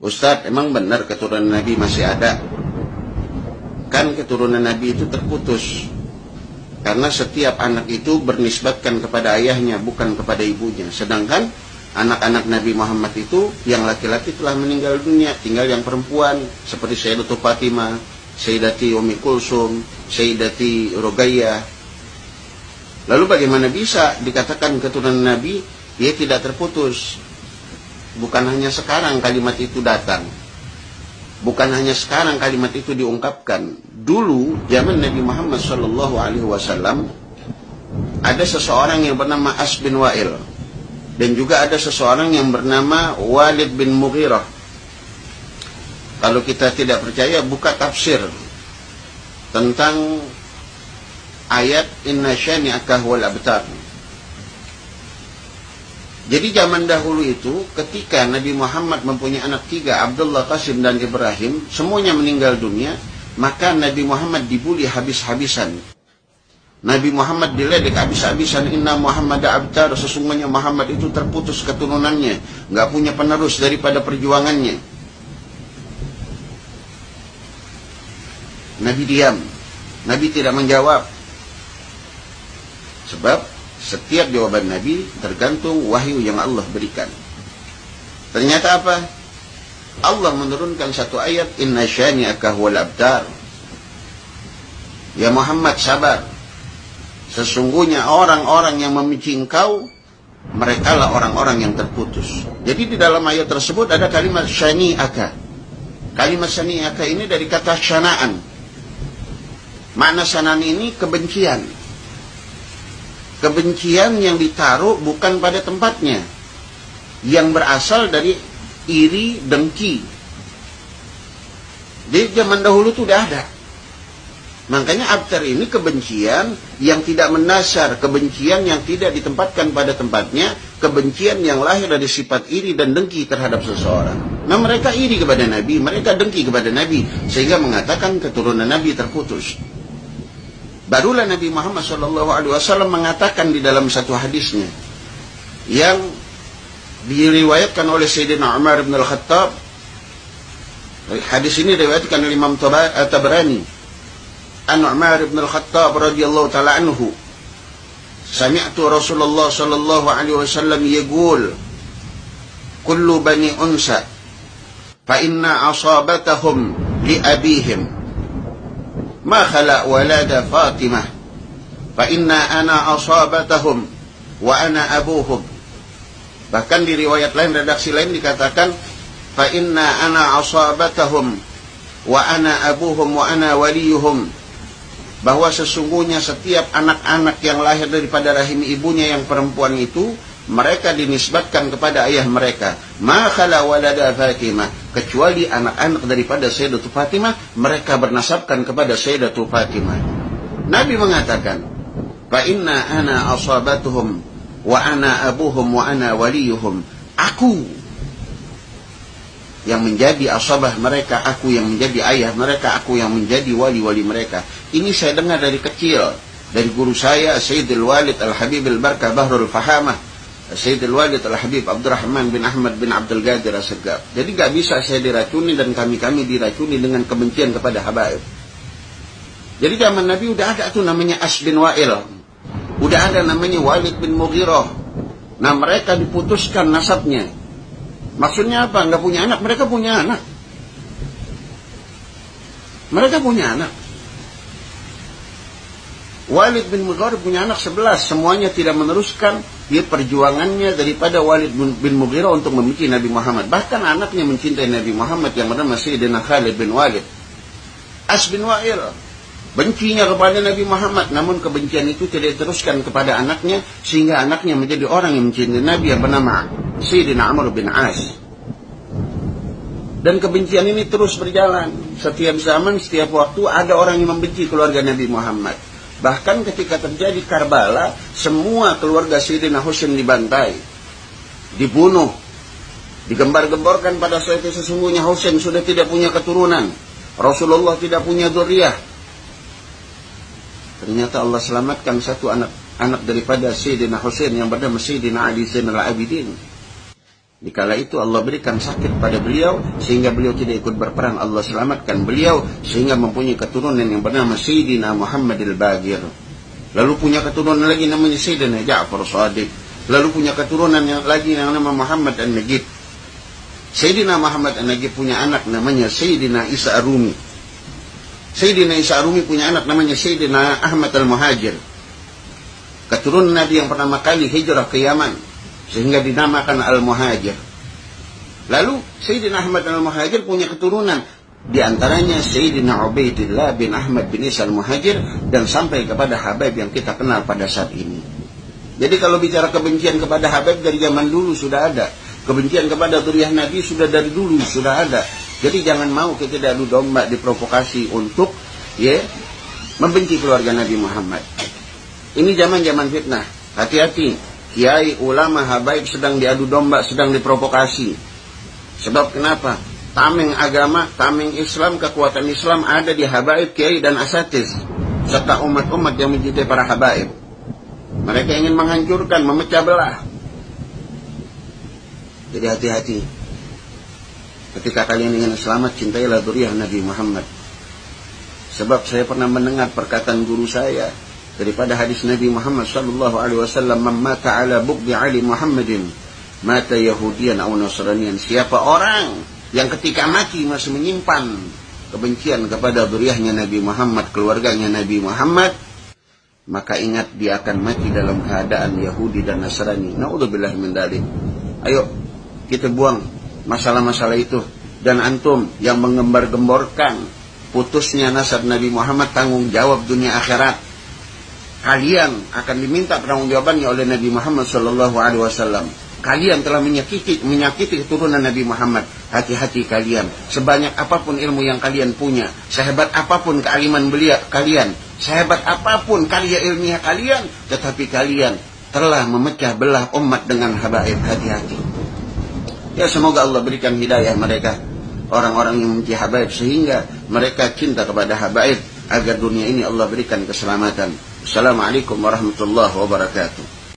Ustadz, emang benar keturunan Nabi masih ada? Kan keturunan Nabi itu terputus. Karena setiap anak itu bernisbatkan kepada ayahnya, bukan kepada ibunya. Sedangkan anak-anak Nabi Muhammad itu yang laki-laki telah meninggal dunia, tinggal yang perempuan seperti Sayyidatul Fatimah, Sayyidati Ummi Kulsum, Sayyidati Ruqayyah. Lalu bagaimana bisa dikatakan keturunan Nabi dia tidak terputus? Bukan hanya sekarang kalimat itu datang, bukan hanya sekarang kalimat itu diungkapkan. Dulu zaman Nabi Muhammad SAW ada seseorang yang bernama As bin Wa'il, dan juga ada seseorang yang bernama Walid bin Mughirah. Kalau kita tidak percaya, buka tafsir tentang ayat Inna syani'aka huwal abtar. Jadi zaman dahulu itu ketika Nabi Muhammad mempunyai anak tiga, Abdullah, Qasim dan Ibrahim, semuanya meninggal dunia, maka Nabi Muhammad dibuli habis-habisan. Nabi Muhammad diledek habis-habisan. Inna Muhammad abtar, sesungguhnya Muhammad itu terputus keturunannya, nggak punya penerus daripada perjuangannya. Nabi diam, Nabi tidak menjawab. Sebab setiap jawaban Nabi tergantung wahyu yang Allah berikan. Ternyata apa? Allah menurunkan satu ayat, Inna syani'aka huwal abtar. Ya Muhammad, sabar. Sesungguhnya orang-orang yang membenci engkau, merekalah orang-orang yang terputus. Jadi di dalam ayat tersebut ada kalimat syani'aka. Kalimat syani'aka ini dari kata syana'an. Makna syana'an ini kebencian. Kebencian yang ditaruh bukan pada tempatnya, yang berasal dari iri, dengki. Di zaman dahulu itu sudah ada. Makanya abtar ini kebencian yang tidak mendasar, kebencian yang tidak ditempatkan pada tempatnya, kebencian yang lahir dari sifat iri dan dengki terhadap seseorang. Nah, mereka iri kepada Nabi, mereka dengki kepada Nabi, sehingga mengatakan keturunan Nabi terputus. Barulah Nabi Muhammad SAW mengatakan di dalam satu hadisnya yang diriwayatkan oleh Sayyidina Umar bin Al-Khattab. Hadis ini diriwayatkan oleh Imam Tabrani. An Umar bin Al-Khattab radhiyallahu ta'ala anhu, sami'tu Rasulullah sallallahu alaihi wasallam yaqul, kullu bani unsa fa inna asabatahum li abihim ma khala walada Fatimah fa inna ana asabatahum wa ana abuhum. Bahkan di riwayat lain, redaksi lain dikatakan fa inna ana asabatahum wa ana abuhum wa ana waliyuhum, bahwa sesungguhnya setiap anak-anak yang lahir daripada rahim ibunya yang perempuan itu, mereka dinisbatkan kepada ayah mereka. Ma khala walada Fatimah, kecuali anak-anak daripada Sayyidatul Fatimah, mereka bernasabkan kepada Sayyidatul Fatimah. Nabi mengatakan, fa inna ana asabatuhum wa ana abuhum wa ana waliyuhum. Aku yang menjadi asabah mereka, aku yang menjadi ayah mereka, aku yang menjadi wali-wali mereka. Ini saya dengar dari kecil, dari guru saya Sayyidul Walid Al-Habib Al-Barkah Bahrul Fahamah, Sayyidul Walid Al-Habib Abdurrahman bin Ahmad bin Abdul Qadir As-Segaf. Jadi gak bisa saya diracuni dan kami-kami diracuni dengan kebencian kepada habaib. Jadi zaman Nabi udah ada tuh namanya As bin Wa'il, udah ada namanya Walid bin Mughirah. Nah, mereka diputuskan nasabnya. Maksudnya apa? Nggak punya anak, mereka punya anak. Mereka punya anak. Walid bin Mughirah punya anak 11, semuanya tidak meneruskan dia perjuangannya daripada Walid bin Mughirah untuk membenci Nabi Muhammad. Bahkan anaknya mencintai Nabi Muhammad yang bernama Sayyidina Khalid bin Walid. As bin Wa'il bencinya kepada Nabi Muhammad, namun kebencian itu tidak diteruskan kepada anaknya, sehingga anaknya menjadi orang yang mencintai Nabi yang bernama Sayyidina Amr bin As. Dan kebencian ini terus berjalan. Setiap zaman, setiap waktu ada orang yang membenci keluarga Nabi Muhammad. Bahkan ketika terjadi Karbala, semua keluarga Sayyidina Husain dibantai, dibunuh, digembar-gemborkan pada saat itu sesungguhnya Husain sudah tidak punya keturunan, Rasulullah tidak punya dzurriyyah. Ternyata Allah selamatkan satu anak daripada Sayyidina Husain yang bernama Sayyidina Ali Zainal Abidin. Dikala itu Allah berikan sakit pada beliau sehingga beliau tidak ikut berperang. Allah selamatkan beliau sehingga mempunyai keturunan yang bernama Sayyidina Muhammad al-Baqir. Lalu punya keturunan lagi namanya Sayyidina Ja'far Shadiq. Lalu punya keturunan yang lagi yang nama Muhammad An-Najib. Sayyidina Muhammad An-Najib punya anak namanya Sayyidina Isa Ar-Rumi. Sayyidina Isa Ar-Rumi punya anak namanya Sayyidina Ahmad Al-Muhajir. Keturunan Nabi yang pertama kali hijrah ke Yaman sehingga dinamakan Al-Muhajir. Lalu Sayyidina Ahmad Al-Muhajir punya keturunan, di antaranya Sayyidina Ubaidillah bin Ahmad bin Isa Al-Muhajir, dan sampai kepada Habib yang kita kenal pada saat ini. Jadi kalau bicara kebencian kepada Habib dari zaman dulu sudah ada. Kebencian kepada dzurriyyah Nabi sudah dari dulu sudah ada. Jadi jangan mau kita adu domba, diprovokasi untuk membenci keluarga Nabi Muhammad. Ini zaman-zaman fitnah. Hati-hati. Kiai, ulama, habaib sedang diadu domba, sedang diprovokasi. Sebab kenapa? Tameng agama, tameng Islam, kekuatan Islam ada di habaib, kiai, dan asatiz, serta umat-umat yang mencintai para habaib. Mereka ingin menghancurkan, memecah belah. Jadi hati-hati. Ketika kalian ingin selamat, cintailah dzurriyyah Nabi Muhammad. Sebab saya pernah mendengar perkataan guru saya daripada hadis Nabi Muhammad sallallahu alaihi wasallam, "Man mata ala bughdi ali Muhammadin, mata Yahudiyan aw Nasraniyan." Siapa orang yang ketika mati masih menyimpan kebencian kepada dzurriyyahnya Nabi Muhammad, keluarganya Nabi Muhammad, maka ingat dia akan mati dalam keadaan Yahudi dan Nasrani. Naudzubillah min dzalik. Ayo kita buang masalah-masalah itu. Dan antum yang menggembar-gemborkan putusnya nasab Nabi Muhammad, tanggung jawab dunia akhirat. Kalian akan diminta pertanggungjawabannya oleh Nabi Muhammad sallallahu alaihi wasallam. Kalian telah menyakiti keturunan Nabi Muhammad. Hati-hati kalian. Sebanyak apapun ilmu yang kalian punya, sehebat apapun kealiman kalian, sehebat apapun karya ilmiah kalian, tetapi kalian telah memecah belah umat dengan habaib. Hati-hati. Ya, semoga Allah berikan hidayah mereka, orang-orang yang membenci habaib, sehingga mereka cinta kepada habaib, agar dunia ini Allah berikan keselamatan. Assalamualaikum warahmatullahi wabarakatuh.